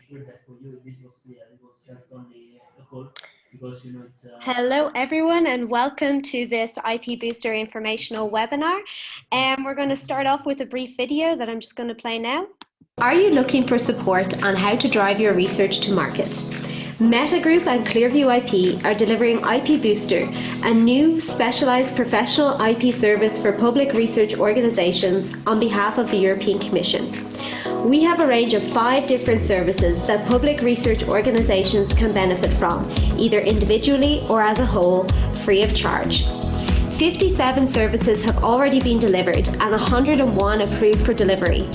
sure that for you this was clear. It was just only a call because it's. Hello everyone and welcome to this IP Booster informational webinar. We're going to start off with a brief video that I'm just going to play now. Are you looking for support on how to drive your research to market? Meta Group and Clearview IP are delivering IP Booster, a new specialised professional IP service for public research organisations on behalf of the European Commission. We have a range of 5 different services that public research organisations can benefit from, either individually or as a whole, free of charge. 57 services have already been delivered and 101 approved for delivery.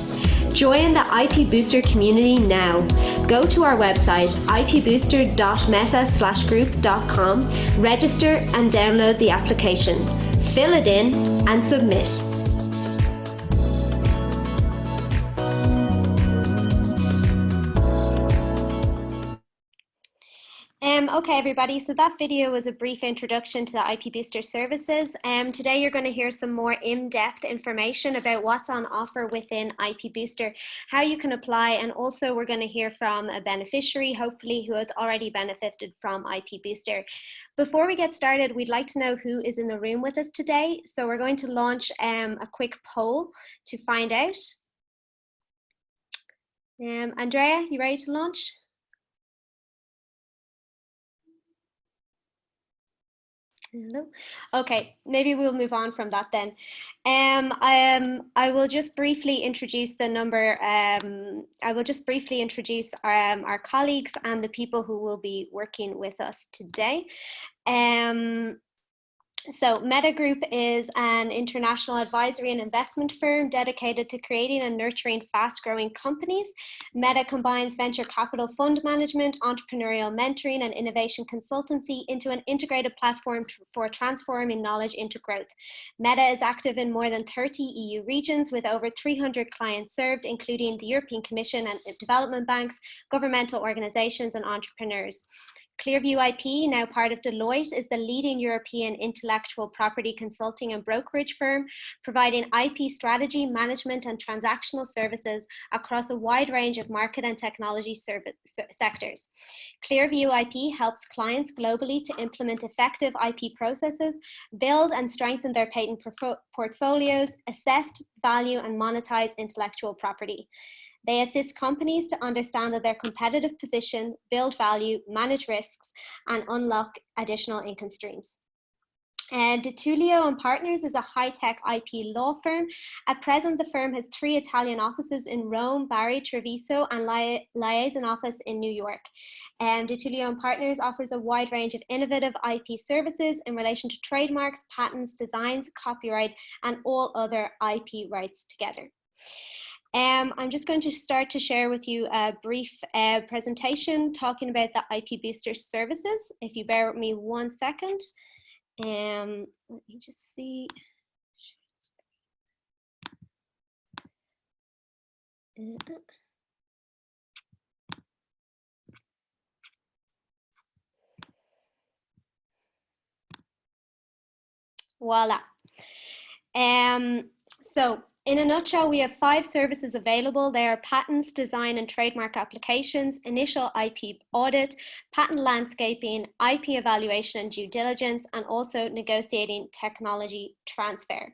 Join the IP Booster community now. Go to our website ipbooster.meta/group.com, register and download the application. Fill it in and submit. Okay, everybody, so that video was a brief introduction to the IP Booster services. Today you're going to hear some more in-depth information about what's on offer within IP Booster, how you can apply, and also we're going to hear from a beneficiary, hopefully, who has already benefited from IP Booster. Before we get started, we'd like to know who is in the room with us today. So we're going to launch a quick poll to find out. Andrea, you ready to launch? Hello. Okay, maybe we'll move on from that then. I will just briefly introduce the number. I will just briefly introduce our colleagues and the people who will be working with us today. So Meta Group is an international advisory and investment firm dedicated to creating and nurturing fast-growing companies. Meta combines venture capital fund management, entrepreneurial mentoring, and innovation consultancy into an integrated platform for transforming knowledge into growth. Meta is active in more than 30 EU regions with over 300 clients served, including the European Commission and development banks, governmental organizations, and entrepreneurs. Clearview IP, now part of Deloitte, is the leading European intellectual property consulting and brokerage firm, providing IP strategy, management, and transactional services across a wide range of market and technology sectors. Clearview IP helps clients globally to implement effective IP processes, build and strengthen their patent portfolios, assess, value, and monetize intellectual property. They assist companies to understand their competitive position, build value, manage risks, and unlock additional income streams. DiTullio & Partners is a high-tech IP law firm. At present, the firm has 3 Italian offices in Rome, Bari, Treviso, and liaison office in New York. DiTullio & Partners offers a wide range of innovative IP services in relation to trademarks, patents, designs, copyright, and all other IP rights together. I'm just going to start to share with you a brief presentation talking about the IP Booster services. If you bear with me 1 second. Let me just see. Voila. So in a nutshell, we have 5 services available. They are patents, design and trademark applications, initial IP audit, patent landscaping, IP evaluation and due diligence, and also negotiating technology transfer.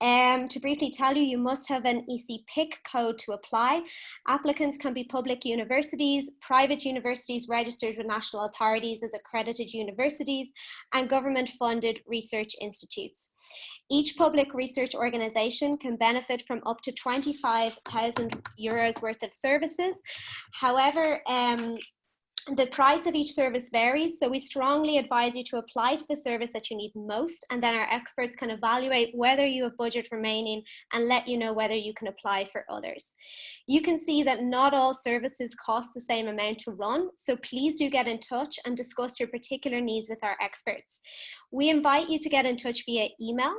To briefly tell you, you must have an EC-PIC code to apply. Applicants can be public universities, private universities registered with national authorities as accredited universities, and government-funded research institutes. Each public research organisation can benefit from up to €25,000 worth of services. However, the price of each service varies, so we strongly advise you to apply to the service that you need most, and then our experts can evaluate whether you have budget remaining and let you know whether you can apply for others. You can see that not all services cost the same amount to run, so please do get in touch and discuss your particular needs with our experts. We invite you to get in touch via email.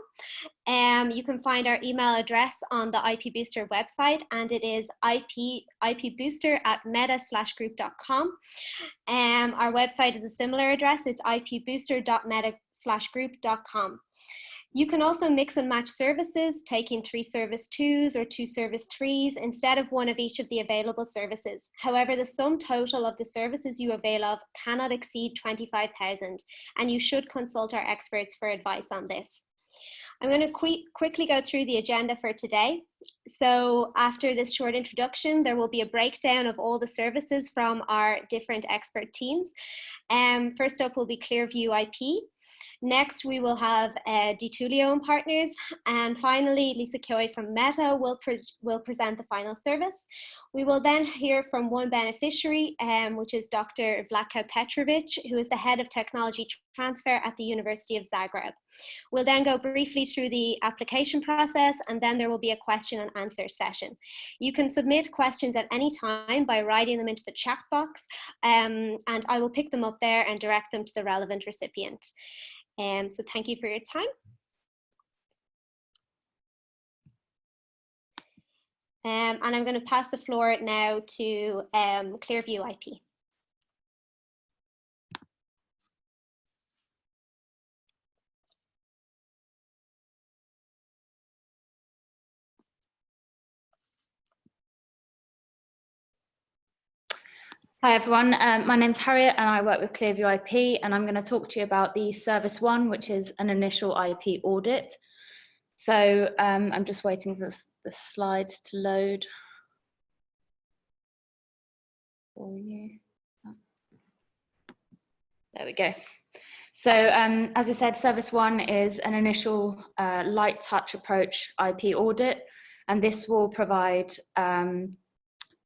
You can find our email address on the IP Booster website, and it is ipbooster@meta/group.com. Our website is a similar address. It's ipbooster.meta/group.com. You can also mix and match services, taking 3 service 2s or 2 service 3s instead of one of each of the available services. However, the sum total of the services you avail of cannot exceed 25,000, and you should consult our experts for advice on this. I'm going to quickly go through the agenda for today. So after this short introduction, there will be a breakdown of all the services from our different expert teams. First up will be Clearview IP. Next, we will have Ditulio and Partners. And finally, Lisa Kyoe from Meta will present the final service. We will then hear from one beneficiary, which is Dr. Vlada Petrovic, who is the head of technology transfer at the University of Zagreb. We'll then go briefly through the application process, and then there will be a question and answer session. You can submit questions at any time by writing them into the chat box, and I will pick them up there and direct them to the relevant recipient. So thank you for your time. And I'm going to pass the floor now to Clearview IP. Hi everyone, my name's Harriet and I work with Clearview IP, and I'm going to talk to you about the Service 1, which is an initial IP audit. So I'm just waiting for the slides to load for you. There we go. So as I said, Service 1 is an initial light touch approach IP audit, and this will provide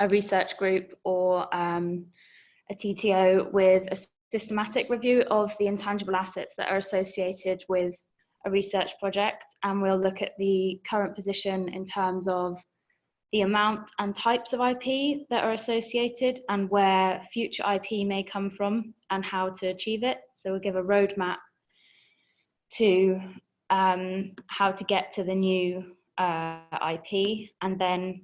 a research group or a TTO with a systematic review of the intangible assets that are associated with a research project, and we'll look at the current position in terms of the amount and types of IP that are associated and where future IP may come from and how to achieve it. So we'll give a roadmap to how to get to the new IP, and then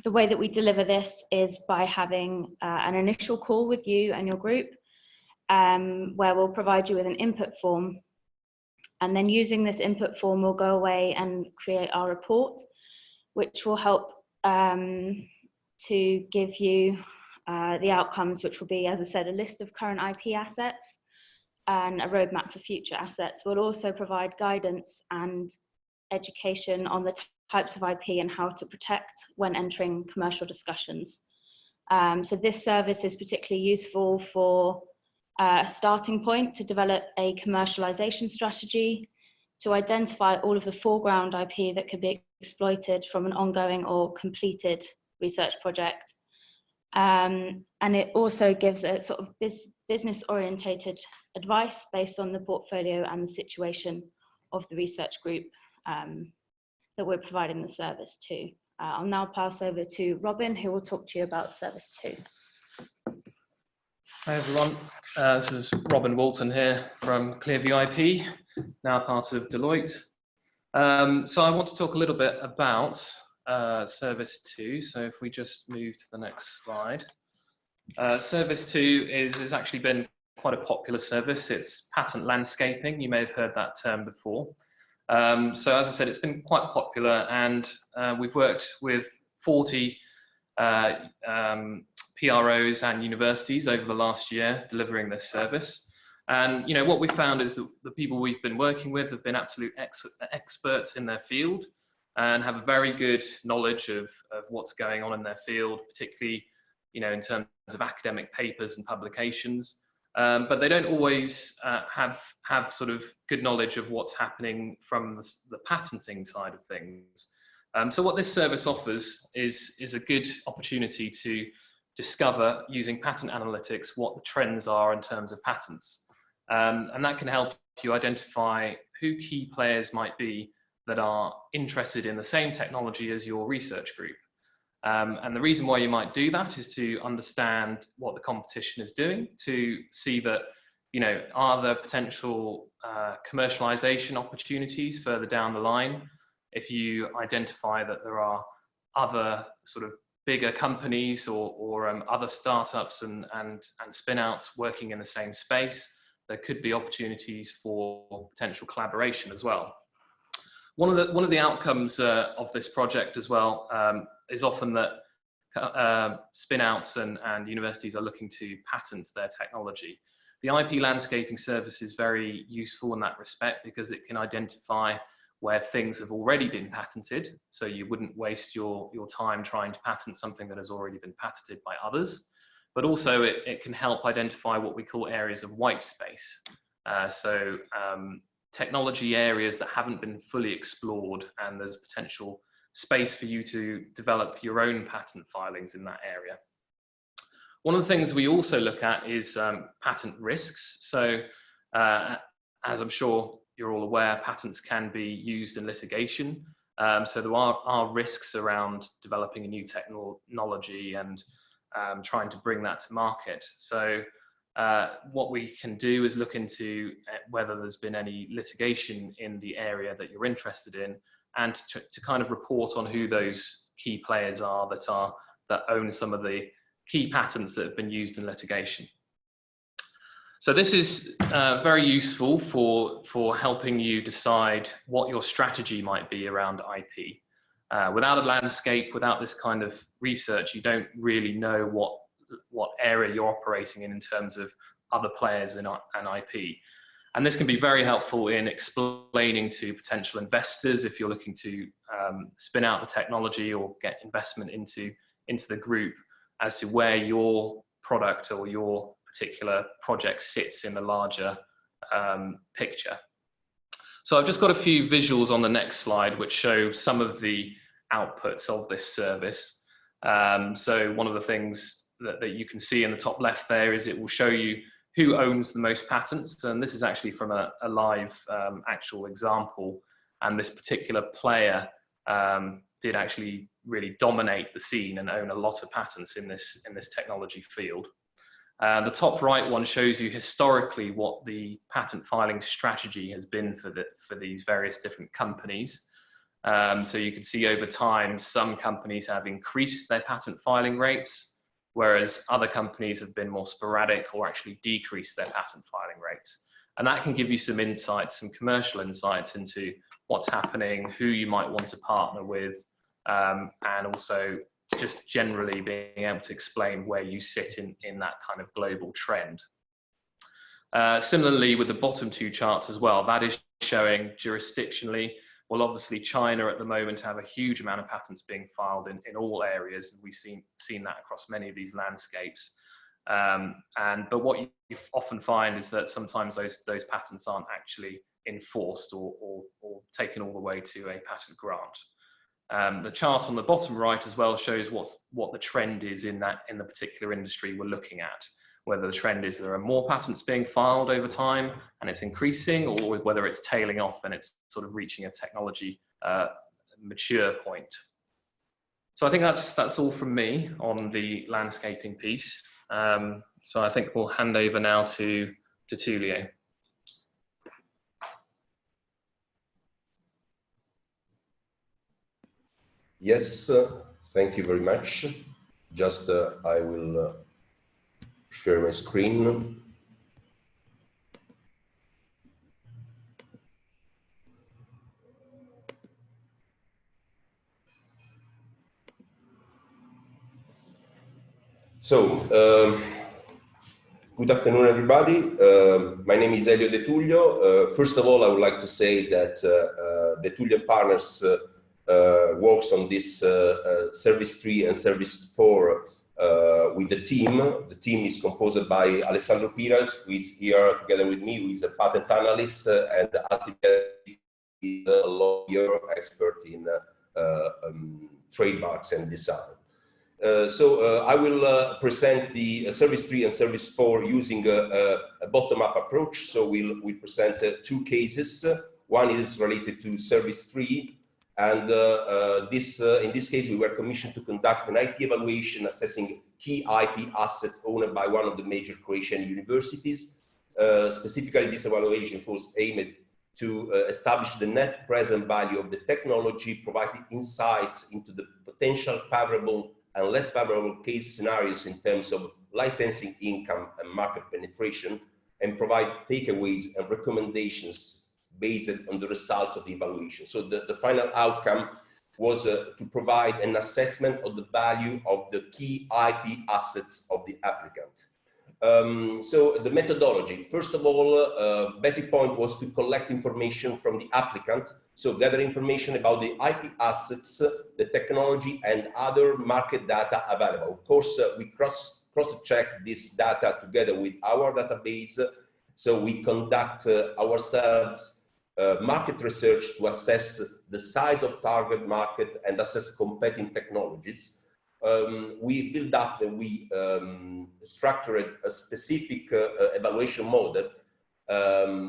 the way that we deliver this is by having an initial call with you and your group, where we'll provide you with an input form. And then using this input form, we'll go away and create our report, which will help to give you the outcomes, which will be, as I said, a list of current IP assets and a roadmap for future assets. We'll also provide guidance and education on the types of IP and how to protect when entering commercial discussions. So this service is particularly useful for a starting point to develop a commercialization strategy, to identify all of the foreground IP that could be exploited from an ongoing or completed research project. And it also gives a sort of business orientated advice based on the portfolio and the situation of the research group that we're providing the service to. I'll now pass over to Robin, who will talk to you about Service 2. Hi everyone, this is Robin Walton here from Clearview IP, now part of Deloitte. So I want to talk a little bit about Service 2, so if we just move to the next slide. Service 2 has actually been quite a popular service. It's patent landscaping, you may have heard that term before. So as I said, it's been quite popular, and we've worked with 40 PROs and universities over the last year delivering this service. And you know what we found is that the people we've been working with have been absolute experts in their field and have a very good knowledge of what's going on in their field, particularly in terms of academic papers and publications. But they don't always have sort of good knowledge of what's happening from the patenting side of things. So what this service offers is a good opportunity to discover, using patent analytics, what the trends are in terms of patents. And that can help you identify who key players might be that are interested in the same technology as your research group. And the reason why you might do that is to understand what the competition is doing, to see that, are there potential commercialization opportunities further down the line. If you identify that there are other sort of bigger companies or other startups and spin-outs working in the same space, there could be opportunities for potential collaboration as well. One of the outcomes of this project as well is often that spin-outs and universities are looking to patent their technology. The IP landscaping service is very useful in that respect because it can identify where things have already been patented, so you wouldn't waste your time trying to patent something that has already been patented by others. But also it can help identify what we call areas of white space. Technology areas that haven't been fully explored, and there's potential space for you to develop your own patent filings in that area. One of the things we also look at is patent risks. So as I'm sure you're all aware, patents can be used in litigation. So there are risks around developing a new technology and trying to bring that to market. So what we can do is look into whether there's been any litigation in the area that you're interested in, and to kind of report on who those key players are that own some of the key patents that have been used in litigation. So this is very useful for helping you decide what your strategy might be around IP. Without a landscape, without this kind of research, you don't really know what area you're operating in terms of other players in IP. And this can be very helpful in explaining to potential investors if you're looking to spin out the technology or get investment into the group, as to where your product or your particular project sits in the larger picture. So I've just got a few visuals on the next slide which show some of the outputs of this service. So one of the things that you can see in the top left there is it will show you who owns the most patents, and this is actually from a live actual example, and this particular player did actually really dominate the scene and own a lot of patents in this technology field. The top right one shows you historically what the patent filing strategy has been for these various different companies. So you can see over time some companies have increased their patent filing rates, whereas other companies have been more sporadic or actually decreased their patent filing rates. And that can give you some insights, some commercial insights into what's happening, who you might want to partner with, and also just generally being able to explain where you sit in that kind of global trend. Similarly with the bottom two charts as well, that is showing jurisdictionally. Well, obviously China at the moment have a huge amount of patents being filed in all areas, and we've seen that across many of these landscapes. But what you often find is that sometimes those patents aren't actually enforced or taken all the way to a patent grant. The chart on the bottom right as well shows what the trend is in the particular industry we're looking at. Whether the trend is there are more patents being filed over time and it's increasing, or whether it's tailing off and it's sort of reaching a technology mature point. So I think that's all from me on the landscaping piece. So I think we'll hand over now to Tullio. Yes, thank you very much. Just I will share my screen. So, good afternoon, everybody. My name is Elio De Tullio. First of all, I would like to say that De Tullio Partners works on this Service 3 and Service 4 with the team. The team is composed by Alessandro Piras, who is here together with me, who is a patent analyst, and Asif is a lawyer expert in trademarks and design. So I will present the Service 3 and Service 4 using a bottom-up approach. So we'll present two cases. One is related to Service 3. And in this case, we were commissioned to conduct an IP evaluation assessing key IP assets owned by one of the major Croatian universities. Specifically, this evaluation was aimed to establish the net present value of the technology, providing insights into the potential favorable and less favorable case scenarios in terms of licensing income and market penetration, and provide takeaways and recommendations based on the results of the evaluation. So the final outcome was to provide an assessment of the value of the key IP assets of the applicant. So the methodology, first of all, basic point was to collect information from the applicant. So gather information about the IP assets, the technology, and other market data available. Of course, we cross-check this data together with our database. So we conduct ourselves market research to assess the size of target market and assess competing technologies. We built up and we structured a specific evaluation model.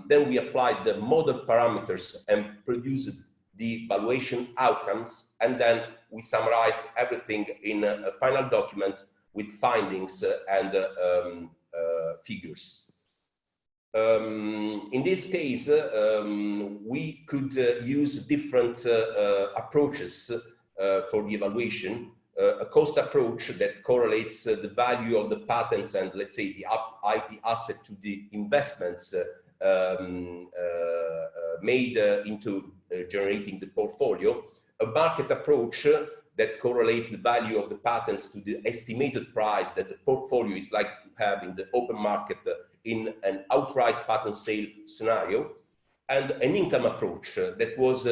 Then we applied the model parameters and produced the evaluation outcomes. And then we summarized everything in a final document with findings and figures. In this case, we could use different approaches for the evaluation. A cost approach that correlates the value of the patents and, let's say, the IP asset to the investments made into generating the portfolio. A market approach that correlates the value of the patents to the estimated price that the portfolio is likely to have in the open market in an outright patent sale scenario. And an income approach that was,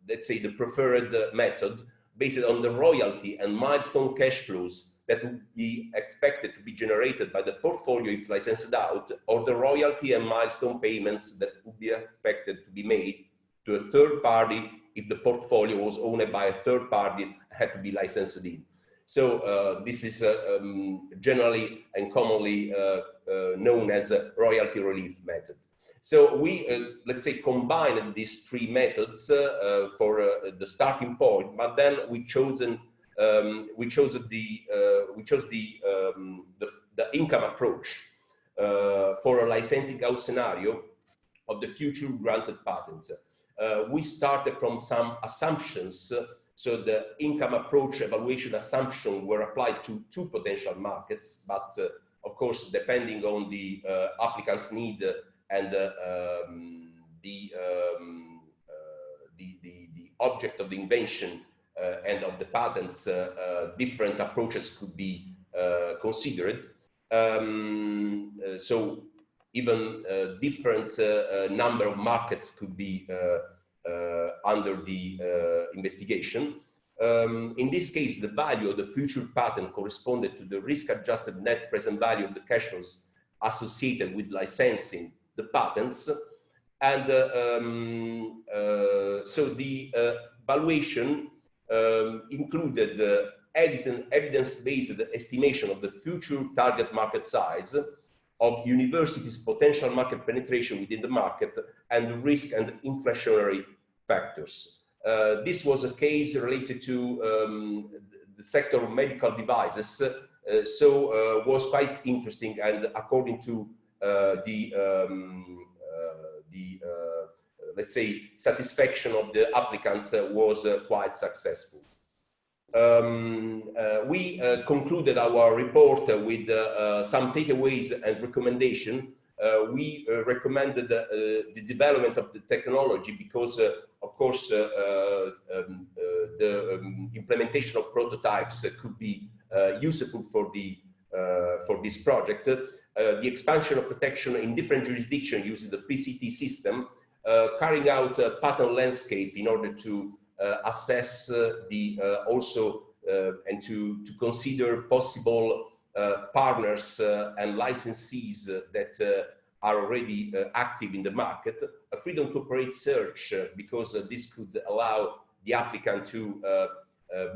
let's say, the preferred method, based on the royalty and milestone cash flows that would be expected to be generated by the portfolio if licensed out, or the royalty and milestone payments that would be expected to be made to a third party if the portfolio was owned by a third party had to be licensed in. So this is generally and commonly known as a royalty relief method. So we, let's say, combined these three methods for the starting point, but then we chose the income approach for a licensing out scenario of the future granted patents. We started from some assumptions. So the income approach evaluation assumptions were applied to two potential markets, but of course, depending on the applicant's need and the object of the invention and of the patents, different approaches could be considered. So even different number of markets could be under the investigation. In this case, the value of the future patent corresponded to the risk-adjusted net present value of the cash flows associated with licensing the patents. And so the valuation included evidence-based estimation of the future target market size, of universities' potential market penetration within the market, and risk and inflationary factors. This was a case related to the sector of medical devices, so was quite interesting, and according to let's say, satisfaction of the applicants was quite successful. We concluded our report with some takeaways and recommendation. We recommended the development of the technology because, of course, the implementation of prototypes could be useful for this project. The expansion of protection in different jurisdictions using the PCT system, carrying out a patent landscape in order to assess also and to consider possible partners and licensees that are already active in the market. A freedom to operate search, because this could allow the applicant to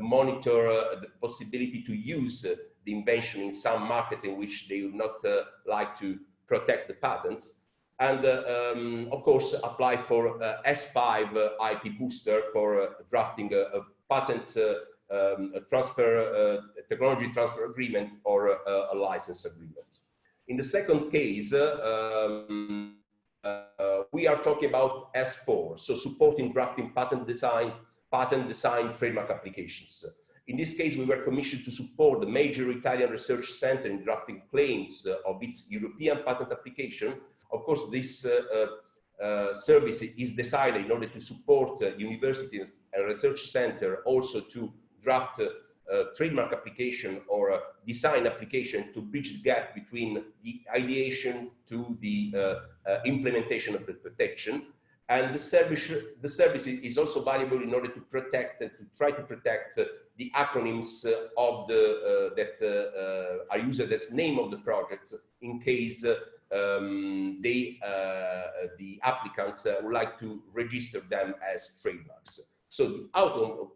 monitor the possibility to use the invention in some markets in which they would not like to protect the patents. And of course, apply for S5 IP booster for drafting a patent technology transfer agreement or a license agreement. In the second case, we are talking about S4, so supporting drafting patent design, trademark applications. In this case, we were commissioned to support the major Italian research center in drafting claims of its European patent application. Of course, this service is decided in order to support universities and research center also to draft trademark application or a design application to bridge the gap between the ideation to the implementation of the protection. And the service is also valuable in order to protect and to try to protect the acronyms of the that are used as name of the projects in case the applicants would like to register them as trademarks. So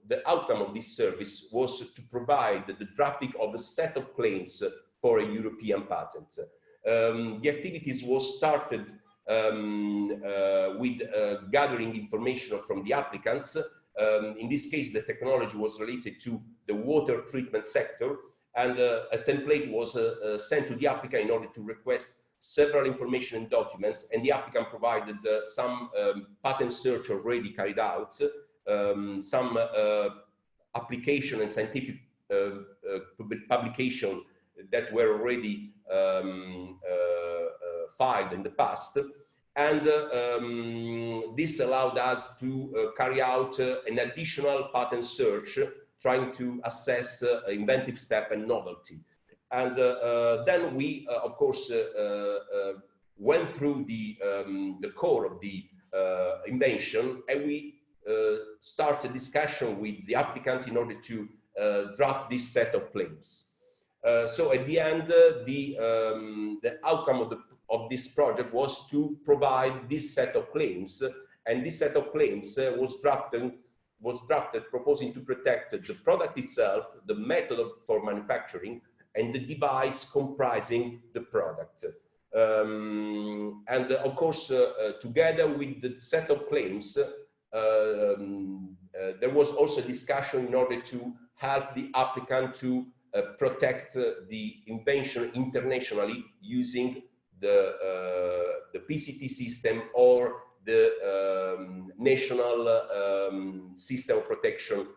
the outcome of this service was to provide the drafting of a set of claims for a European patent. The activities was started with gathering information from the applicants. In this case, the technology was related to the water treatment sector, and a template was sent to the applicant in order to request several information and documents, and the applicant provided some patent search already carried out, some application and scientific publication that were already filed in the past, and this allowed us to carry out an additional patent search, trying to assess inventive step and novelty. And then we, of course, went through the core of the invention, and we started discussion with the applicant in order to draft this set of claims. So at the end, the outcome of this project was to provide this set of claims, and this set of claims was drafted proposing to protect the product itself, the method for manufacturing, and the device comprising the product. And of course, together with the set of claims, there was also discussion in order to help the applicant to protect the invention internationally using the PCT system or the national system of protection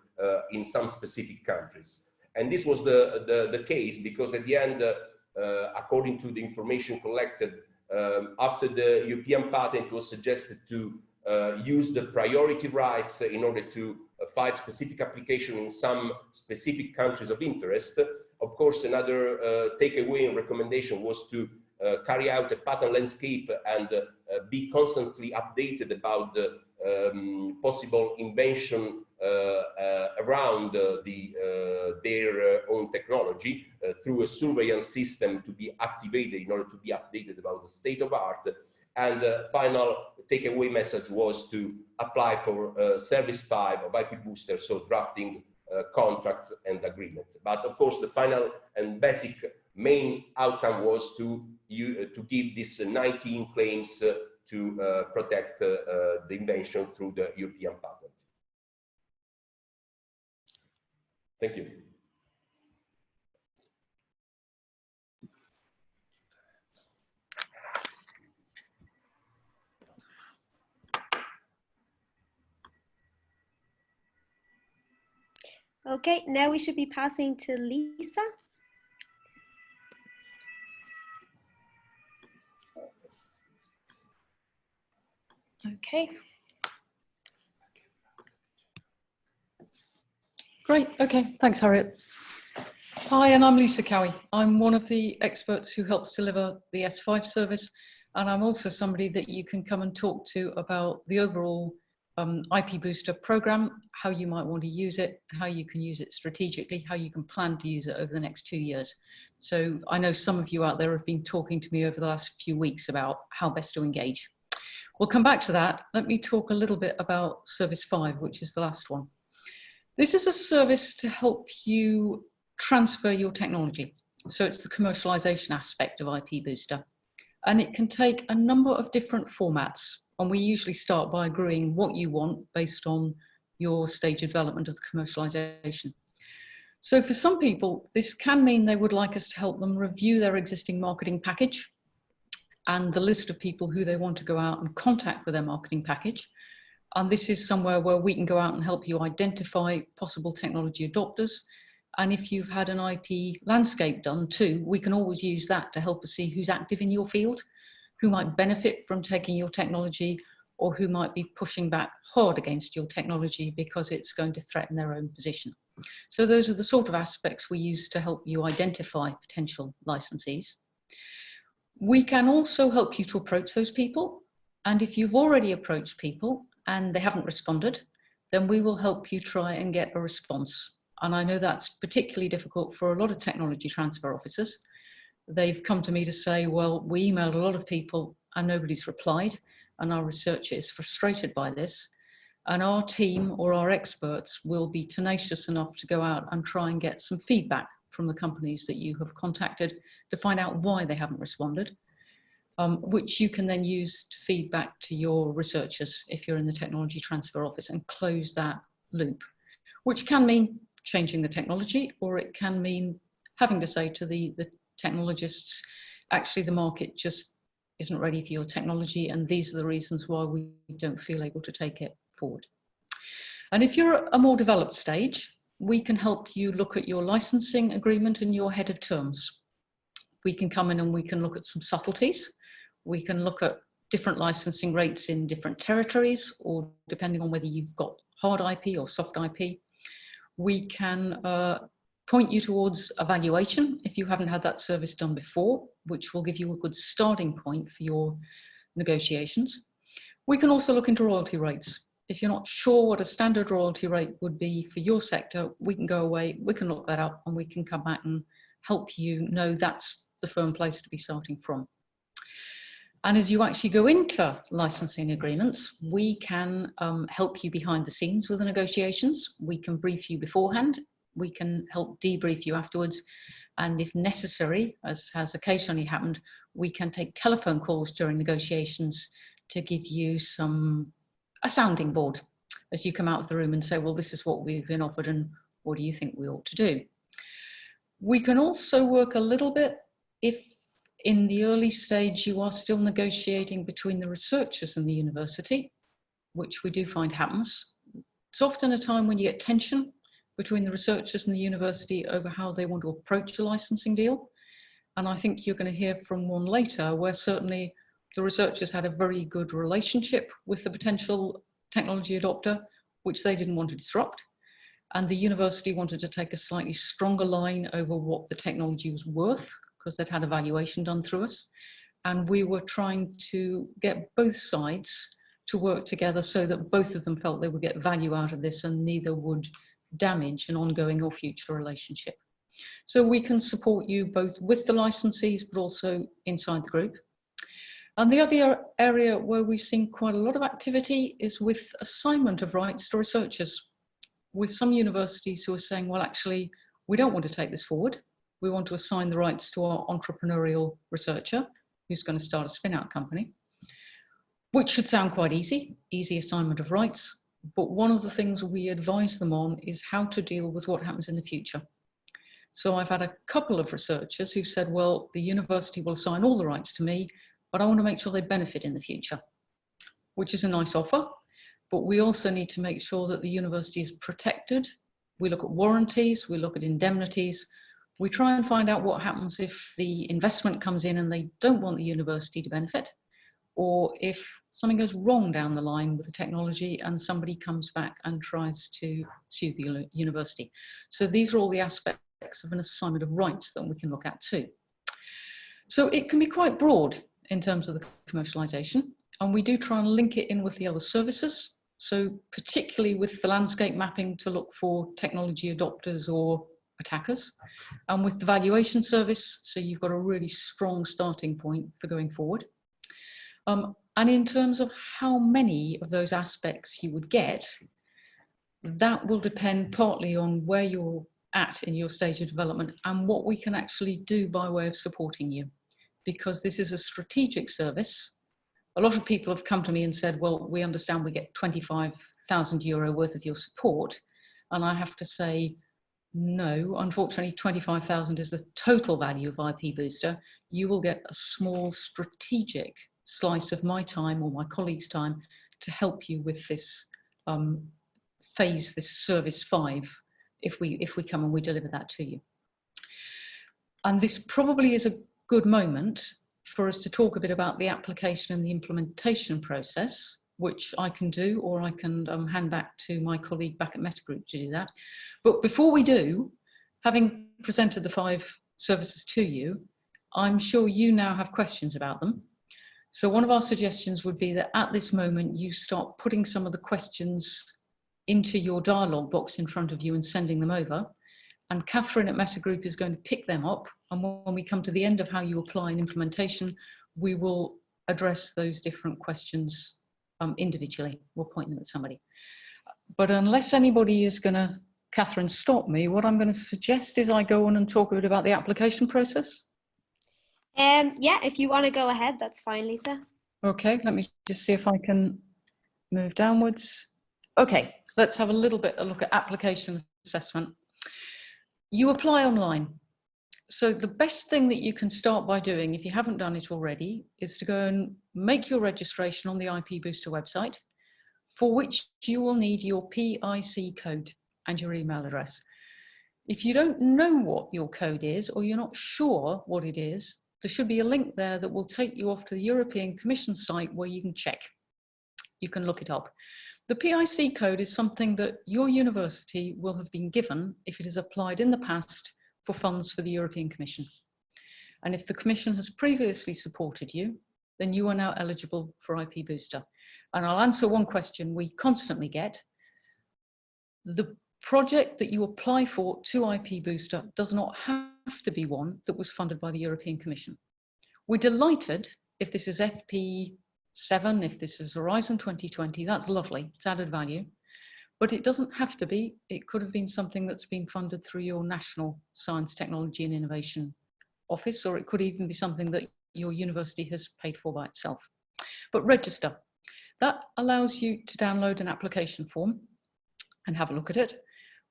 in some specific countries. And this was the case because at the end, according to the information collected, after the European patent was suggested to use the priority rights in order to file specific application in some specific countries of interest. Of course, another takeaway and recommendation was to carry out a patent landscape and be constantly updated about the possible invention around their own technology through a surveillance system to be activated in order to be updated about the state of art. And final takeaway message was to apply for Service 5 of IPBOOSTER, so drafting contracts and agreement. But of course, the final and basic main outcome was to give these 19 claims to protect the invention through the European patent. Thank you. Okay, now we should be passing to Lisa. Okay. Great. Okay. Thanks, Harriet. Hi, and I'm Lisa Cowie. I'm one of the experts who helps deliver the S5 service, and I'm also somebody that you can come and talk to about the overall IPBOOSTER program, how you might want to use it, how you can use it strategically, how you can plan to use it over the next 2 years. So I know some of you out there have been talking to me over the last few weeks about how best to engage. We'll come back to that. Let me talk a little bit about Service 5, which is the last one. This is a service to help you transfer your technology. So it's the commercialization aspect of IPBOOSTER. And it can take a number of different formats. And we usually start by agreeing what you want based on your stage of development of the commercialization. So for some people, this can mean they would like us to help them review their existing marketing package and the list of people who they want to go out and contact for their marketing package. And this is somewhere where we can go out and help you identify possible technology adopters. And if you've had an IP landscape done too, we can always use that to help us see who's active in your field, who might benefit from taking your technology, or who might be pushing back hard against your technology because it's going to threaten their own position. So those are the sort of aspects we use to help you identify potential licensees. We can also help you to approach those people. And if you've already approached people and they haven't responded, then we will help you try and get a response. And I know that's particularly difficult for a lot of technology transfer officers. They've come to me to say, well, we emailed a lot of people and nobody's replied, and our researcher is frustrated by this. And our team or our experts will be tenacious enough to go out and try and get some feedback from the companies that you have contacted to find out why they haven't responded, which you can then use to feed back to your researchers if you're in the technology transfer office, and close that loop, which can mean changing the technology, or it can mean having to say to the technologists, actually the market just isn't ready for your technology, and these are the reasons why we don't feel able to take it forward. And if you're at a more developed stage, we can help you look at your licensing agreement and your head of terms. We can come in and we can look at some subtleties. We can look at different licensing rates in different territories, or depending on whether you've got hard IP or soft IP. We can point you towards a valuation if you haven't had that service done before, which will give you a good starting point for your negotiations. We can also look into royalty rates. If you're not sure what a standard royalty rate would be for your sector, we can go away, we can look that up, and we can come back and help you know that's the firm place to be starting from. And as you actually go into licensing agreements, we can help you behind the scenes with the negotiations. We can brief you beforehand. We can help debrief you afterwards. And if necessary, as has occasionally happened, we can take telephone calls during negotiations to give you a sounding board as you come out of the room and say, well, this is what we've been offered and what do you think we ought to do? We can also work a little bit if in the early stage you are still negotiating between the researchers and the university, which we do find happens. It's often a time when you get tension between the researchers and the university over how they want to approach a licensing deal. And I think you're going to hear from one later where certainly the researchers had a very good relationship with the potential technology adopter, which they didn't want to disrupt. And the university wanted to take a slightly stronger line over what the technology was worth, because they'd had a valuation done through us. And we were trying to get both sides to work together so that both of them felt they would get value out of this and neither would damage an ongoing or future relationship. So we can support you both with the licensees, but also inside the group. And the other area where we've seen quite a lot of activity is with assignment of rights to researchers, with some universities who are saying, well, actually, we don't want to take this forward. We want to assign the rights to our entrepreneurial researcher who's going to start a spin-out company, which should sound quite easy assignment of rights. But one of the things we advise them on is how to deal with what happens in the future. So I've had a couple of researchers who've said, well, the university will assign all the rights to me, but I want to make sure they benefit in the future, which is a nice offer. But we also need to make sure that the university is protected. We look at warranties, we look at indemnities. We try and find out what happens if the investment comes in and they don't want the university to benefit, or if something goes wrong down the line with the technology and somebody comes back and tries to sue the university. So these are all the aspects of an assignment of rights that we can look at too. So it can be quite broad in terms of the commercialization, and we do try and link it in with the other services. So particularly with the landscape mapping to look for technology adopters or attackers, and with the valuation service, so you've got a really strong starting point for going forward. And in terms of how many of those aspects you would get, that will depend partly on where you're at in your stage of development and what we can actually do by way of supporting you. Because this is a strategic service. A lot of people have come to me and said, well, we understand we get €25,000 worth of your support. And I have to say, no, unfortunately, 25,000 is the total value of IPBOOSTER. You will get a small strategic slice of my time or my colleagues' time to help you with this phase, this service 5, if we come and we deliver that to you. And this probably is a good moment for us to talk a bit about the application and the implementation process, which I can do, or I can hand back to my colleague back at Metagroup to do that. But before we do, having presented the 5 services to you, I'm sure you now have questions about them. So one of our suggestions would be that at this moment, you start putting some of the questions into your dialogue box in front of you and sending them over. And Catherine at Metagroup is going to pick them up. And when we come to the end of how you apply an implementation, we will address those different questions individually. We'll point them at somebody. But unless anybody is going to, Catherine, stop me, what I'm going to suggest is I go on and talk a bit about the application process. Yeah, if you want to go ahead, that's fine, Lisa. Okay, let me just see if I can move downwards. Okay, let's have a little bit of a look at application assessment. You apply online. So the best thing that you can start by doing, if you haven't done it already, is to go and make your registration on the IPBOOSTER website, for which you will need your PIC code and your email address. If you don't know what your code is, or you're not sure what it is, there should be a link there that will take you off to the European Commission site where you can check. You can look it up. The PIC code is something that your university will have been given if it has applied in the past for funds for the European Commission. And if the Commission has previously supported you, then you are now eligible for IPBOOSTER. And I'll answer one question we constantly get. The project that you apply for to IPBOOSTER does not have to be one that was funded by the European Commission. We're delighted if this is FP7, if this is Horizon 2020, that's lovely, it's added value. But it doesn't have to be. It could have been something that's been funded through your National Science, Technology and Innovation Office, or it could even be something that your university has paid for by itself. But register. That allows you to download an application form and have a look at it,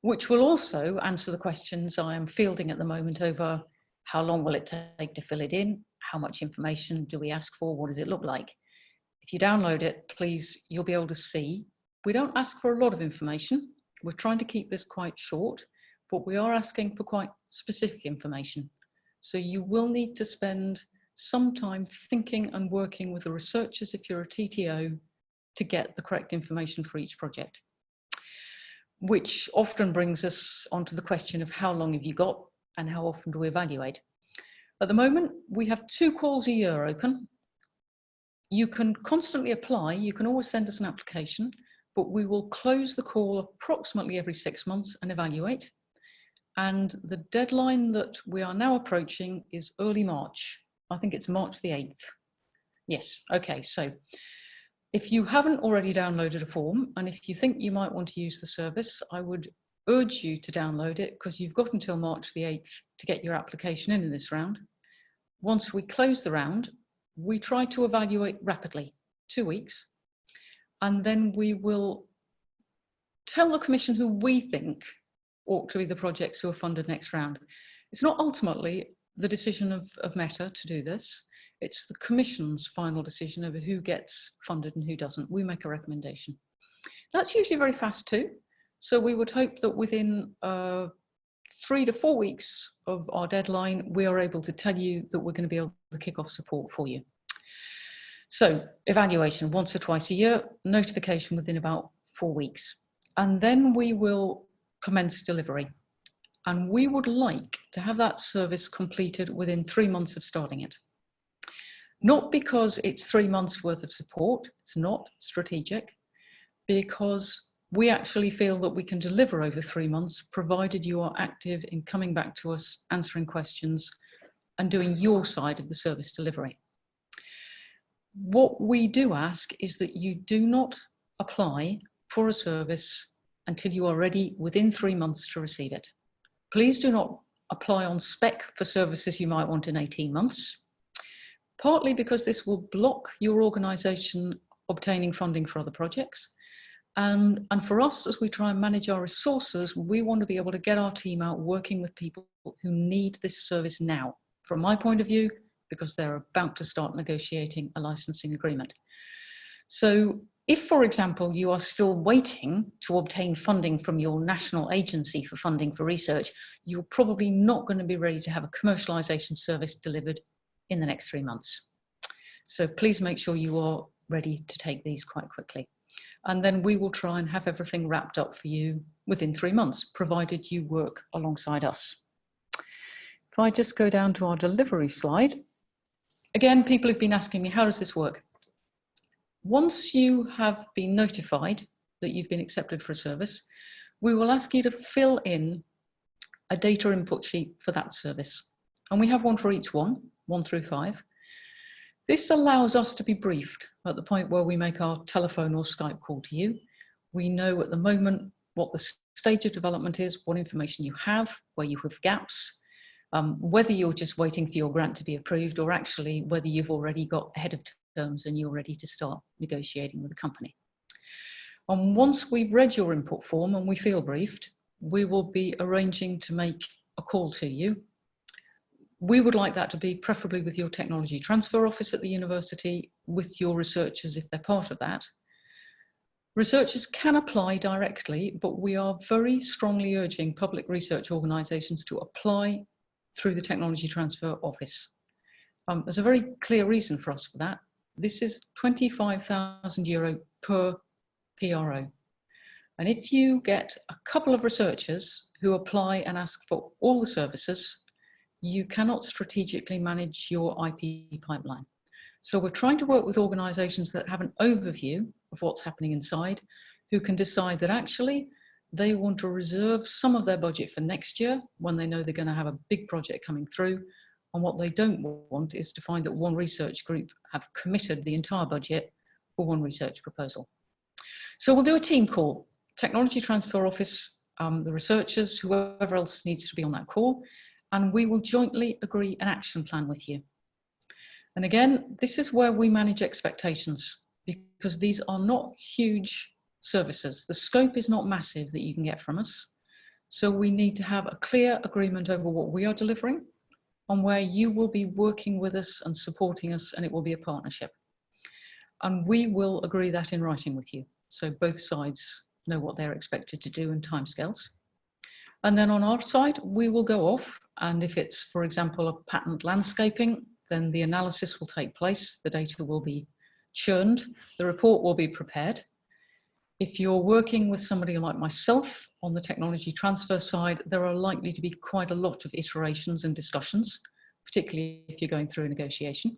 which will also answer the questions I am fielding at the moment over how long will it take to fill it in, how much information do we ask for, what does it look like. If you download it, please, you'll be able to see. We don't ask for a lot of information. We're trying to keep this quite short, but we are asking for quite specific information. So you will need to spend some time thinking and working with the researchers if you're a TTO to get the correct information for each project. Which often brings us onto the question of how long have you got and how often do we evaluate. At the moment, we have 2 calls a year open. You can constantly apply, you can always send us an application, but we will close the call approximately every 6 months and evaluate. And the deadline that we are now approaching is early March. I think it's March the 8th. Yes, okay, so if you haven't already downloaded a form, and if you think you might want to use the service, I would urge you to download it because you've got until March the 8th to get your application in this round. Once we close the round, we try to evaluate rapidly, 2 weeks, and then we will tell the Commission who we think ought to be the projects who are funded next round. It's not ultimately the decision of Meta to do this. It's the Commission's final decision over who gets funded and who doesn't. We make a recommendation. That's usually very fast too. So we would hope that within 3 to 4 weeks of our deadline, we are able to tell you that we're going to be able to kick off support for you. So evaluation once or twice a year, notification within about 4 weeks. And then we will commence delivery. And we would like to have that service completed within 3 months of starting it. Not because it's 3 months worth of support, it's not strategic, because we actually feel that we can deliver over 3 months, provided you are active in coming back to us, answering questions, and doing your side of the service delivery. What we do ask is that you do not apply for a service until you are ready within 3 months to receive it. Please do not apply on spec for services you might want in 18 months, partly because this will block your organisation obtaining funding for other projects. And for us, as we try and manage our resources, we want to be able to get our team out working with people who need this service now. From my point of view, because they're about to start negotiating a licensing agreement. So if, for example, you are still waiting to obtain funding from your national agency for funding for research, you're probably not going to be ready to have a commercialisation service delivered in the next 3 months. So please make sure you are ready to take these quite quickly. And then we will try and have everything wrapped up for you within 3 months, provided you work alongside us. If I just go down to our delivery slide, again, people have been asking me, how does this work? Once you have been notified that you've been accepted for a service, we will ask you to fill in a data input sheet for that service. And we have one for each one, 1 through 5. This allows us to be briefed at the point where we make our telephone or Skype call to you. We know at the moment what the stage of development is, what information you have, where you have gaps, whether you're just waiting for your grant to be approved, or actually whether you've already got ahead of terms and you're ready to start negotiating with the company. And once we've read your input form and we feel briefed, we will be arranging to make a call to you. We would like that to be preferably with your technology transfer office at the university, with your researchers if they're part of that. Researchers can apply directly, but we are very strongly urging public research organisations to apply through the technology transfer office. There's a very clear reason for us for that. This is €25,000 per PRO. And if you get a couple of researchers who apply and ask for all the services, you cannot strategically manage your IP pipeline. So we're trying to work with organisations that have an overview of what's happening inside, who can decide that actually they want to reserve some of their budget for next year when they know they're going to have a big project coming through. And what they don't want is to find that one research group have committed the entire budget for one research proposal. So we'll do a team call, technology transfer office, the researchers, whoever else needs to be on that call, and we will jointly agree an action plan with you. And again, this is where we manage expectations, because these are not huge services. The scope is not massive that you can get from us. So we need to have a clear agreement over what we are delivering and where you will be working with us and supporting us, and it will be a partnership. And we will agree that in writing with you, so both sides know what they're expected to do and timescales. And then on our side, we will go off, and if it's, for example, a patent landscaping, then the analysis will take place, the data will be churned, the report will be prepared. If you're working with somebody like myself on the technology transfer side, there are likely to be quite a lot of iterations and discussions, particularly if you're going through a negotiation.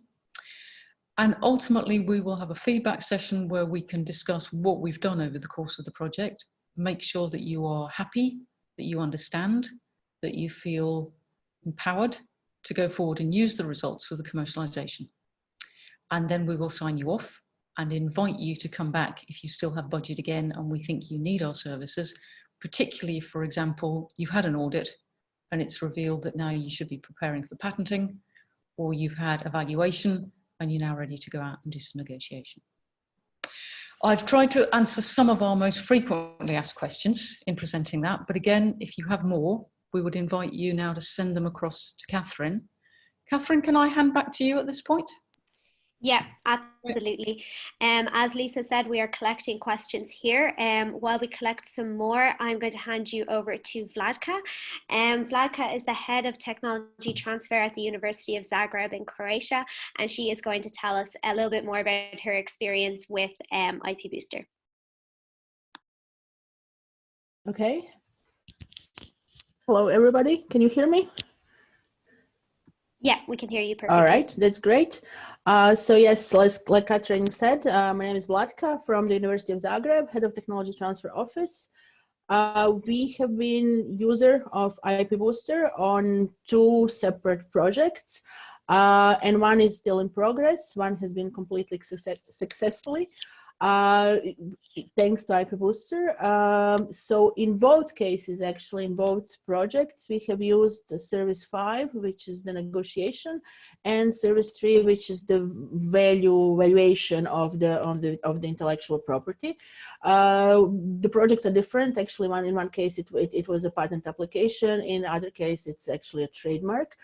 And ultimately, we will have a feedback session where we can discuss what we've done over the course of the project, make sure that you are happy, that you understand, that you feel empowered to go forward and use the results for the commercialisation. And then we will sign you off and invite you to come back if you still have budget again and we think you need our services, particularly if, for example, you've had an audit and it's revealed that now you should be preparing for patenting, or you've had evaluation and you're now ready to go out and do some negotiation. I've tried to answer some of our most frequently asked questions in presenting that, but again, if you have more, we would invite you now to send them across to Catherine. Catherine, can I hand back to you at this point? Yeah, absolutely. As Lisa said, we are collecting questions here. While we collect some more, I'm going to hand you over to Vlada. Vlada is the head of technology transfer at the University of Zagreb in Croatia, and she is going to tell us a little bit more about her experience with IPBOOSTER. Okay. Hello, everybody. Can you hear me? Yeah, we can hear you perfectly. All right, that's great. So yes, like Catherine said, my name is Vlada from the University of Zagreb, head of technology transfer office. We have been user of IPBOOSTER on 2 separate projects, and one is still in progress. One has been completely successfully, thanks to IPBOOSTER. So in both cases, actually in both projects, we have used Service 5, which is the negotiation, and Service 3, which is the valuation of the intellectual property. The projects are different. Actually, in one case it was a patent application. In other case, it's actually a trademark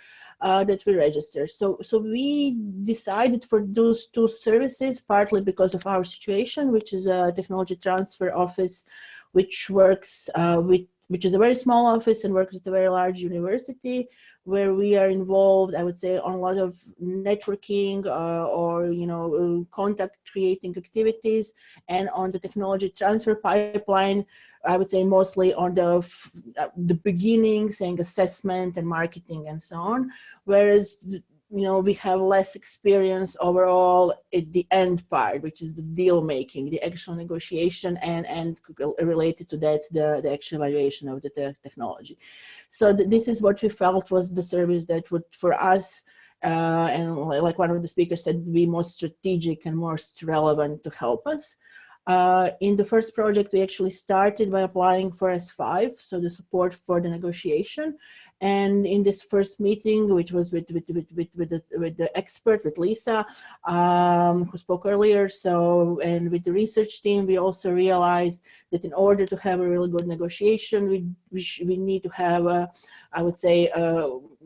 that we register. So we decided for those 2 services, partly because of our situation, which is a technology transfer office which works with which is a very small office and works with a very large university, where we are involved, I would say, on a lot of networking or contact creating activities, and on the technology transfer pipeline, I would say mostly on the beginnings and assessment and marketing and so on, whereas we have less experience overall at the end part, which is the deal making, the actual negotiation, and related to that, the actual evaluation of the technology. So this is what we felt was the service that would, for us, and like one of the speakers said, be most strategic and most relevant to help us. In the first project, we actually started by applying for S5, so the support for the negotiation. And in this first meeting, which was with the expert, with Lisa, who spoke earlier, and with the research team, we also realized that in order to have a really good negotiation, we need to have I would say,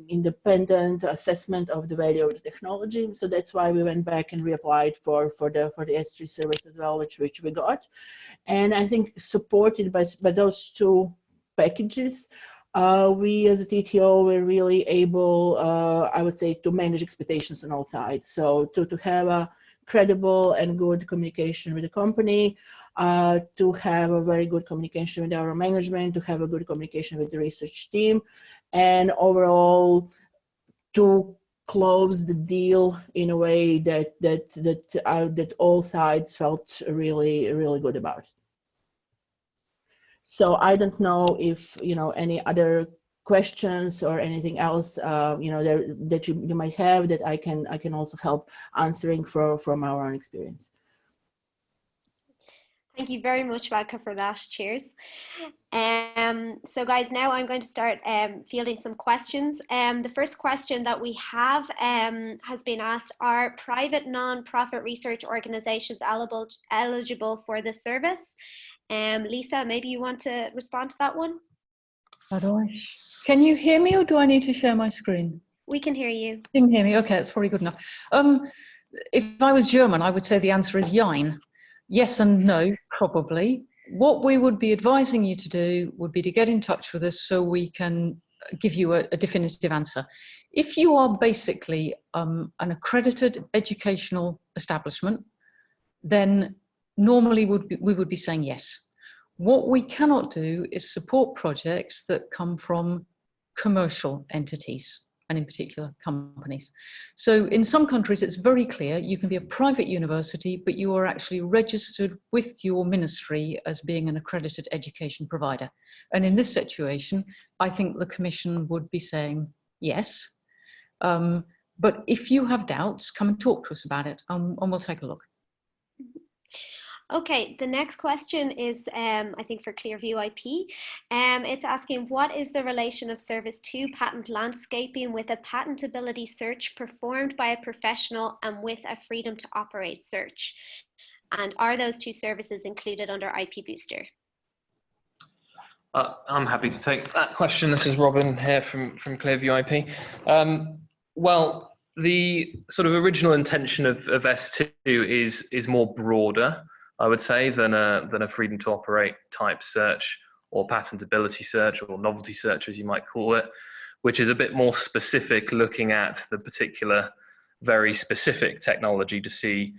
independent assessment of the value of the technology. So that's why we went back and reapplied for the S3 service as well, which we got. And I think supported by those two packages, we as a TTO were really able, I would say, to manage expectations on all sides. So to have a credible and good communication with the company, to have a very good communication with our management, to have a good communication with the research team, and overall to close the deal in a way that all sides felt really, really good about. So I don't know if any other questions or anything else that you might have that I can also help answering from our own experience. Thank you very much, Vodka, for that. Cheers. So guys, now I'm going to start fielding some questions. The first question that we have has been asked: are private non-profit research organizations eligible for this service? Lisa, maybe you want to respond to that one? How do I? Can you hear me, or do I need to share my screen? We can hear you. You can hear me. Okay, that's probably good enough. If I was German, I would say the answer is jein. Yes and no, probably. What we would be advising you to do would be to get in touch with us so we can give you a definitive answer. If you are basically an accredited educational establishment, then normally we would be saying yes. What we cannot do is support projects that come from commercial entities, and in particular companies. So in some countries it's very clear you can be a private university, but you are actually registered with your ministry as being an accredited education provider. And in this situation, I think the Commission would be saying yes. But if you have doubts, come and talk to us about it, and we'll take a look. Okay, the next question is, I think, for Clearview IP. It's asking, what is the relation of Service 2 patent landscaping with a patentability search performed by a professional and with a freedom to operate search? And are those two services included under IPBOOSTER? I'm happy to take that question. This is Robin here from Clearview IP. Well, the sort of original intention of S2 is more broader, I would say, than a freedom to operate type search or patentability search or novelty search, as you might call it, which is a bit more specific, looking at the particular, very specific technology to see,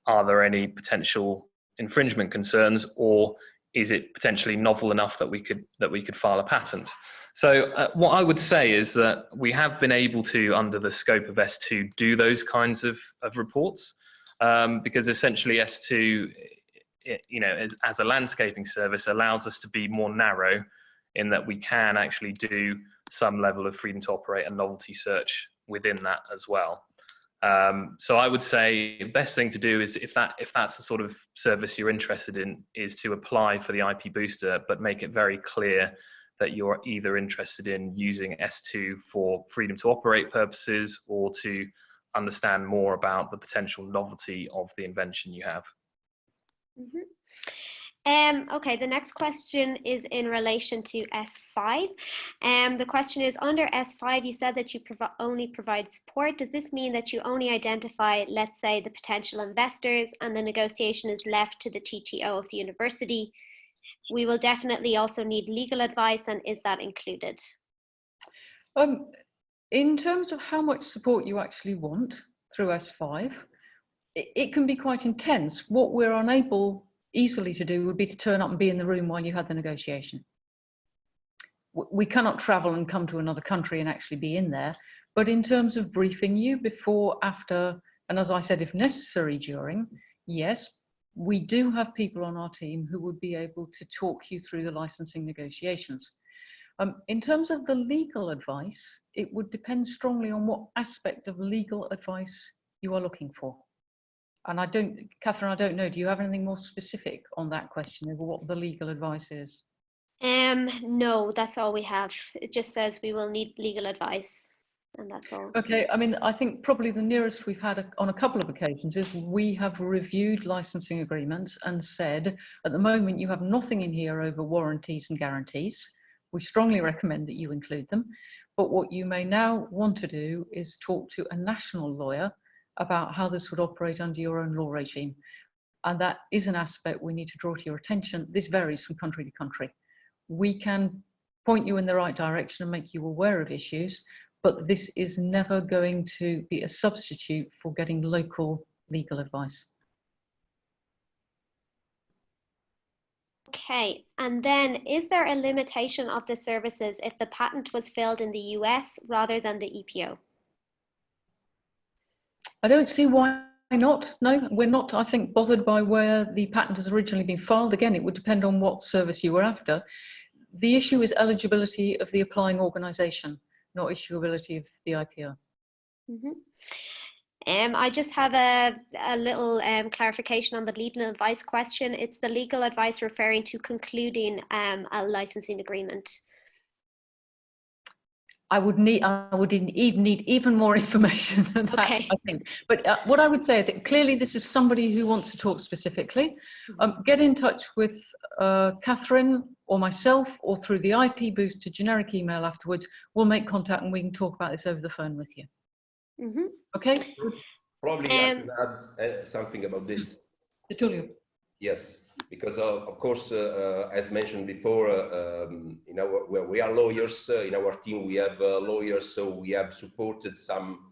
are there any potential infringement concerns, or is it potentially novel enough that we could file a patent? So what I would say is that we have been able to, under the scope of S2, do those kinds of reports. Because essentially S2, as a landscaping service, allows us to be more narrow in that we can actually do some level of freedom to operate and novelty search within that as well. So I would say the best thing to do is, if that's the sort of service you're interested in, is to apply for the IPBOOSTER, but make it very clear that you're either interested in using S2 for freedom to operate purposes or to understand more about the potential novelty of the invention you have. Okay, the next question is in relation to S5. The question is, under S5, you said that you only provide support. Does this mean that you only identify, let's say, the potential investors, and the negotiation is left to the TTO of the university? we will definitely also need legal advice, and is that included? In terms of how much support you actually want through S5, it can be quite intense. What we're unable easily to do would be to turn up and be in the room while you had the negotiation. We cannot travel and come to another country and actually be in there. But in terms of briefing you before, after, and as I said, if necessary, during, yes, we do have people on our team who would be able to talk you through the licensing negotiations. In terms of the legal advice, it would depend strongly on what aspect of legal advice you are looking for. And I don't, Catherine, I don't know, do you have anything more specific on that question of what the legal advice is? No, that's all we have. It just says we will need legal advice, and that's all. Okay, I mean, I think probably the nearest we've had on a couple of occasions is we have reviewed licensing agreements and said, at the moment, you have nothing in here over warranties and guarantees. We strongly recommend that you include them. But what you may now want to do is talk to a national lawyer about how this would operate under your own law regime. And that is an aspect we need to draw to your attention. This varies from country to country. We can point you in the right direction and make you aware of issues, but this is never going to be a substitute for getting local legal advice. Okay, and then is there a limitation of the services if the patent was filed in the US rather than the EPO? I don't see why not. No, we're not, I think, bothered by where the patent has originally been filed. Again, it would depend on what service you were after. The issue is eligibility of the applying organisation, not issuability of the IPO. Mm-hmm. I just have a little clarification on the legal advice question. It's the legal advice referring to concluding a licensing agreement. I would need even more information than that, Okay. I think. But what I would say is that clearly this is somebody who wants to talk specifically. Get in touch with Catherine or myself or through the IPBOOSTER generic email afterwards. We'll make contact and we can talk about this over the phone with you. Mm-hmm. Okay? Probably I can add something about this. Tulio. Yes, because of course, as mentioned before, we are lawyers. In our team, we have lawyers, so we have supported some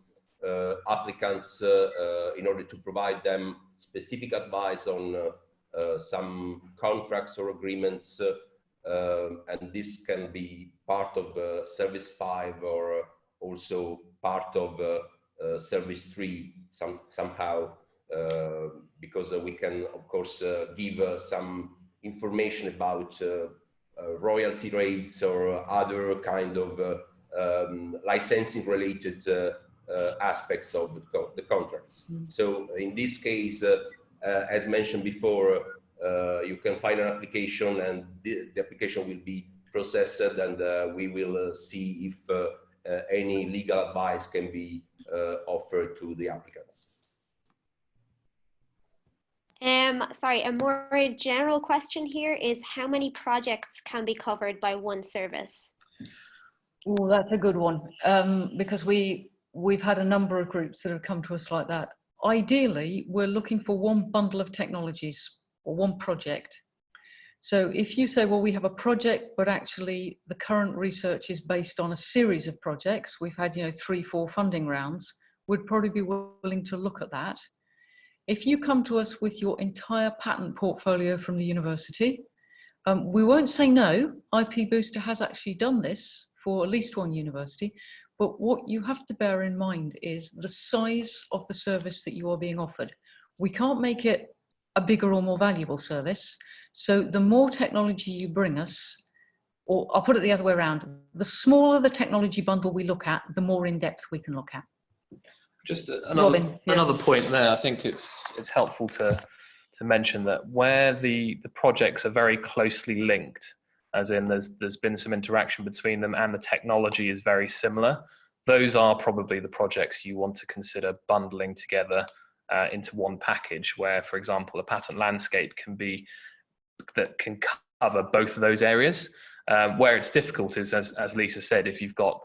applicants in order to provide them specific advice on some contracts or agreements, and this can be part of Service 5 or also part of Service 3 somehow. Because we can, of course, give some information about royalty rates or other kind of licensing related aspects of the contracts. So in this case, as mentioned before, you can file an application and the application will be processed, and we will see if any legal advice can be offered to the applicants. Sorry, a more general question here is how many projects can be covered by one service? Oh, that's a good one, because we've had a number of groups that have come to us like that. Ideally, we're looking for one bundle of technologies or one project. So if you say, well, we have a project, but actually the current research is based on a series of projects, we've had 3-4 funding rounds, we'd probably be willing to look at that. If you come to us with your entire patent portfolio from the university, we won't say no. IPBOOSTER has actually done this for at least one university, but what you have to bear in mind is the size of the service that you are being offered. We can't make it a bigger or more valuable service, so the more technology you bring us, or I'll put it the other way around, the smaller the technology bundle we look at, the more in depth we can look at. Just another point there. I think it's helpful to mention that where the projects are very closely linked, as in there's been some interaction between them and the technology is very similar, those are probably the projects you want to consider bundling together into one package, where, for example, a patent landscape can cover both of those areas. Where it's difficult is, as Lisa said, if you've got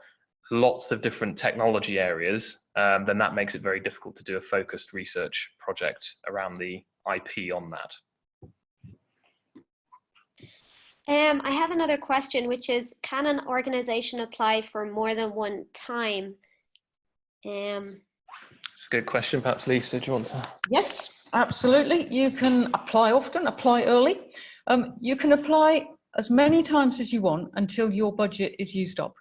lots of different technology areas, then that makes it very difficult to do a focused research project around the IP on that. I have another question, which is, can an organization apply for more than one time? It's a good question. Perhaps Lisa, do you want to? Yes, absolutely. You can apply often, apply early. You can apply as many times as you want until your budget is used up.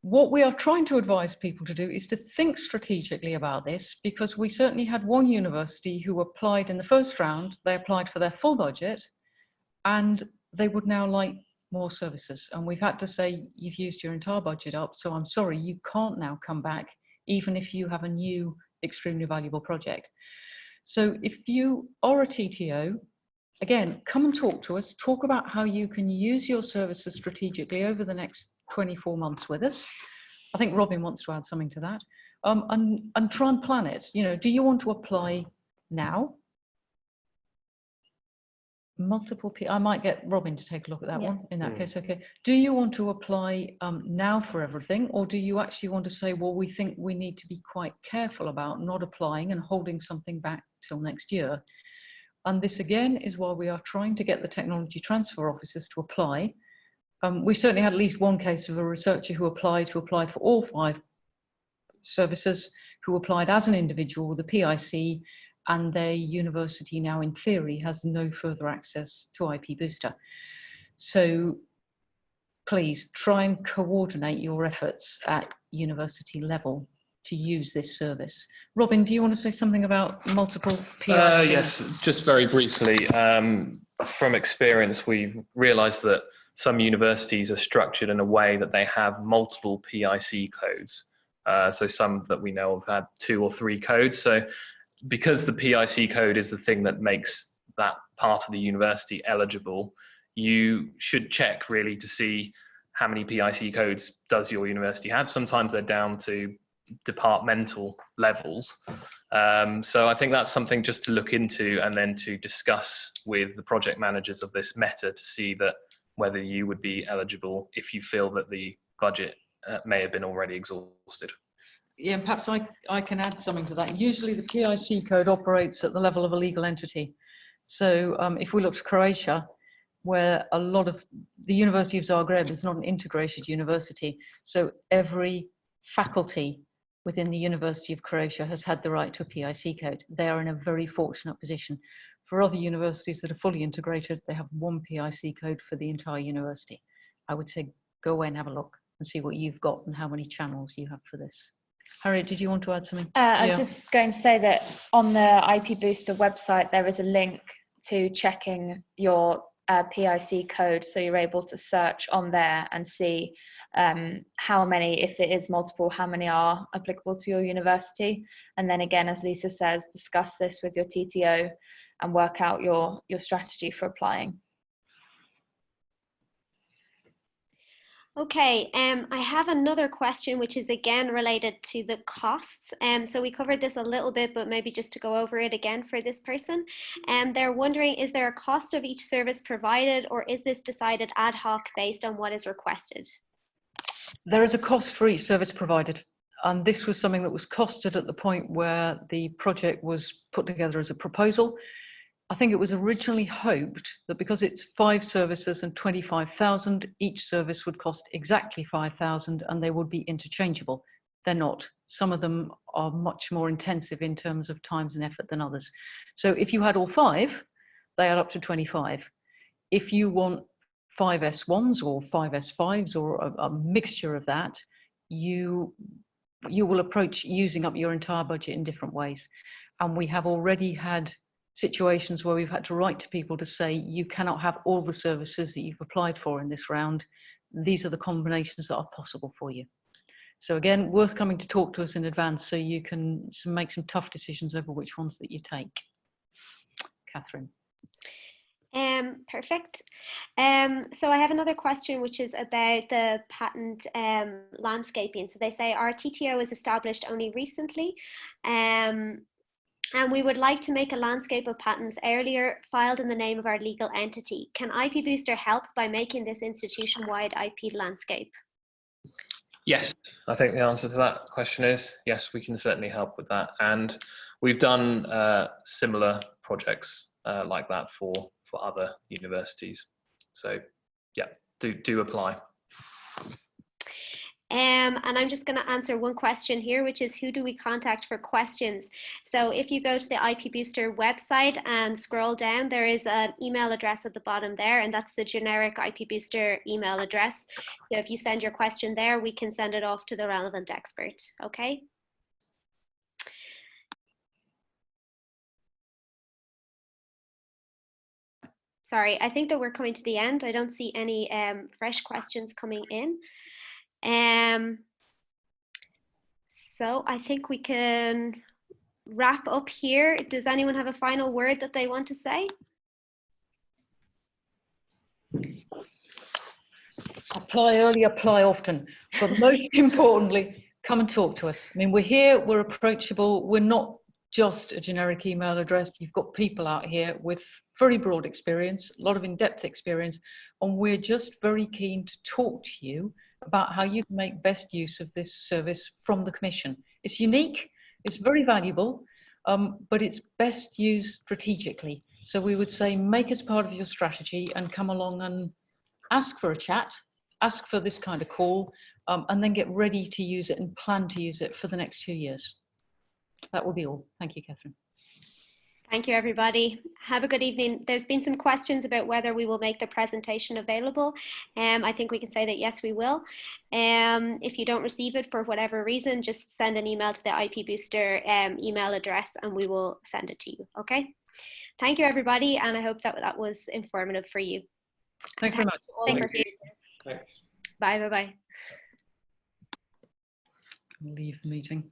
What we are trying to advise people to do is to think strategically about this, because we certainly had one university who applied in the first round. They applied for their full budget and they would now like more services. And we've had to say, you've used your entire budget up, so I'm sorry, you can't now come back, even if you have a new extremely valuable project. So if you are a TTO, again, come and talk to us, talk about how you can use your services strategically over the next 24 months with us. I think Robin wants to add something to that. And try and plan it. You know, do you want to apply now? Multiple people. I might get Robin to take a look at that one in that case. Okay. Do you want to apply now for everything, or do you actually want to say, well, we think we need to be quite careful about not applying and holding something back till next year? And this again is why we are trying to get the technology transfer officers to apply. We certainly had at least one case of a researcher who applied for all 5 services, who applied as an individual with a PIC, and their university now in theory has no further access to IP Booster. So please try and coordinate your efforts at university level to use this service. Robin, do you want to say something about multiple PICs? Yes, just very briefly. From experience, we've realized that some universities are structured in a way that they have multiple PIC codes. So some that we know have had 2 or 3 codes. So because the PIC code is the thing that makes that part of the university eligible, you should check really to see how many PIC codes does your university have. Sometimes they're down to departmental levels. So I think that's something just to look into, and then to discuss with the project managers of this meta to see that whether you would be eligible if you feel that the budget may have been already exhausted. Yeah, perhaps I can add something to that. Usually the PIC code operates at the level of a legal entity. So if we look to Croatia, where a lot of the University of Zagreb is not an integrated university, so every faculty within the University of Croatia has had the right to a PIC code. They are in a very fortunate position. For other universities that are fully integrated, they have one PIC code for the entire university. I would say go away and have a look and see what you've got and how many channels you have for this. Harriet, did you want to add something? I was just going to say that on the IP-Booster website, there is a link to checking your PIC code. So you're able to search on there and see how many, if it is multiple, how many are applicable to your university. And then again, as Lisa says, discuss this with your TTO and work out your strategy for applying. Okay, I have another question, which is again related to the costs. So we covered this a little bit, but maybe just to go over it again for this person. They're wondering, is there a cost of each service provided, or is this decided ad hoc based on what is requested? There is a cost for each service provided. And this was something that was costed at the point where the project was put together as a proposal. I think it was originally hoped that because it's 5 services and 25,000, each service would cost exactly 5,000 and they would be interchangeable. They're not. Some of them are much more intensive in terms of times and effort than others. So if you had all 5, they are up to 25. If you want 5 S1s or 5 S5s or a mixture of that, you will approach using up your entire budget in different ways. And we have already had situations where we've had to write to people to say, you cannot have all the services that you've applied for in this round. These are the combinations that are possible for you. So again, worth coming to talk to us in advance so you can make some tough decisions over which ones that you take. Catherine. Perfect. So I have another question, which is about the patent landscaping. So they say our TTO is established only recently, and we would like to make a landscape of patents earlier, filed in the name of our legal entity. Can IPBOOSTER help by making this institution-wide IP landscape? Yes, I think the answer to that question is yes, we can certainly help with that. And we've done similar projects like that for other universities. So yeah, do apply. And I'm just going to answer one question here, which is who do we contact for questions? So if you go to the IP Booster website and scroll down, there is an email address at the bottom there, and that's the generic IP Booster email address. So if you send your question there, we can send it off to the relevant expert, okay? Sorry, I think that we're coming to the end. I don't see any fresh questions coming in. So I think we can wrap up here. Does anyone have a final word that they want to say? Apply early, apply often. But most importantly, come and talk to us. I mean, we're here, we're approachable. We're not just a generic email address. You've got people out here with very broad experience, a lot of in-depth experience, and we're just very keen to talk to you about how you can make best use of this service from the Commission. It's unique, it's very valuable, but it's best used strategically. So we would say make us part of your strategy and come along and ask for a chat, ask for this kind of call, and then get ready to use it and plan to use it for the next 2 years. That will be all. Thank you, Catherine. Thank you, everybody. Have a good evening. There's been some questions about whether we will make the presentation available. I think we can say that yes, we will. If you don't receive it for whatever reason, just send an email to the IP Booster email address and we will send it to you, okay? Thank you, everybody, and I hope that that was informative for you. Thank you very much. Thank you. Thanks. Bye, bye-bye. Leave the meeting.